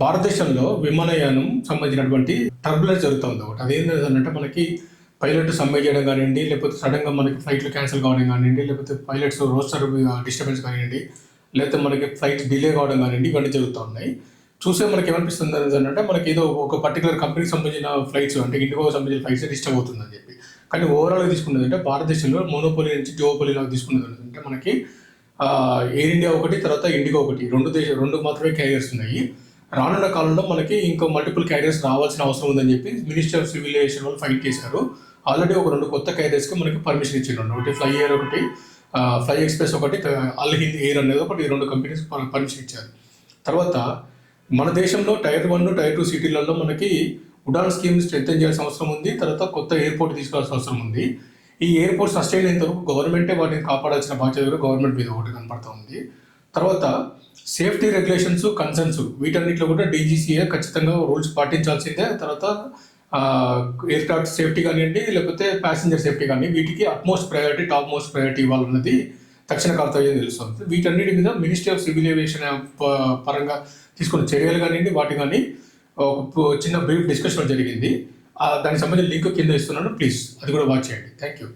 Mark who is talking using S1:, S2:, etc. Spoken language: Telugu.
S1: భారతదేశంలో విమానయానం సంబంధించినటువంటి టర్బులెన్స్ జరుగుతుంది ఒకటి. అదేంటంటే మనకి పైలట్ సమ్మె చేయడం కానివ్వండి, లేకపోతే సడన్గా మనకి ఫ్లైట్లు క్యాన్సిల్ కావడం కానివ్వండి, లేకపోతే పైలట్స్ రోస్టర్ డిస్టర్బెన్స్ కానివ్వండి, లేకపోతే మనకి ఫ్లైట్ డిలే కావడం కానివ్వండి, ఇవన్నీ జరుగుతూ ఉన్నాయి. చూసే మనకి ఏమనిపిస్తుంది అంటే మనకి ఏదో ఒక పర్టికులర్ కంపెనీకి సంబంధించిన ఫ్లైట్స్ అంటే ఇండిగోకి సంబంధించిన ఫ్లైట్స్ డిస్టర్బ్ అవుతుందని చెప్పి. కానీ ఓవరాల్గా తీసుకున్నది అంటే భారతదేశంలో మోనోపోలీ నుంచి జియోపోలీలాగా తీసుకున్నది అంటే మనకి ఎయిర్ ఇండియా ఒకటి, తర్వాత ఇండిగో ఒకటి, రెండు మాత్రమే క్యారియర్స్ ఉన్నాయి. రానున్న కాలంలో మనకి ఇంకా మల్టిపుల్ క్యారియర్స్ రావాల్సిన అవసరం ఉందని చెప్పి మినిస్టర్ ఆఫ్ సివిల్ ఏవియేషన్ వాళ్ళు ఫైట్ చేశారు. ఆల్రెడీ ఒక 2 కొత్త క్యారియర్స్కి మనకి పర్మిషన్ ఇచ్చిండు. ఒకటి ఫ్లై ఎయిర్ ఒకటి, ఫ్లై ఎక్స్ప్రెస్ ఒకటి, అల్ హింద్ ఎయిర్ అనేది ఒకటి, 2 కంపెనీస్ పర్మిషన్ ఇచ్చారు. తర్వాత మన దేశంలో టైర్ 1, టైర్ 2 సిటీలలో మనకి ఉడాన్ స్కీమ్ స్ట్రెంథెన్ చేయాల్సిన అవసరం ఉంది. తర్వాత కొత్త ఎయిర్పోర్ట్ తీసుకోవాల్సిన అవసరం ఉంది. ఈ ఎయిర్పోర్ట్ సస్టైన్ అయినంత వరకు గవర్నమెంటే వాటిని కాపాడాల్సిన బాధ్యత గవర్నమెంట్ మీద ఒకటి కనపడుతూ ఉంది. తర్వాత సేఫ్టీ రెగ్యులేషన్స్, కన్సర్న్స్ వీటన్నిటిలో కూడా డీజీసీఏ ఖచ్చితంగా రూల్స్ పాటించాల్సిందే. తర్వాత ఎయిర్ క్రాఫ్ట్ సేఫ్టీ కానివ్వండి, లేకపోతే ప్యాసింజర్ సేఫ్టీ కానీ వీటికి utmost priority, top most priority ఇవ్వాలన్నది తక్షణ కర్తవ్యం తెలుస్తుంది. వీటన్నిటి మీద మినిస్ట్రీ ఆఫ్ సివిల్ ఏవియేషన్ పరంగా తీసుకున్న చర్యలు కానివ్వండి, వాటి కానీ ఒక చిన్న బ్రీఫ్ డిస్కషన్ జరిగింది. దానికి సంబంధించిన లింక్ కింద ఇస్తున్నాను, ప్లీజ్ అది కూడా వాచ్ చేయండి. Thank you.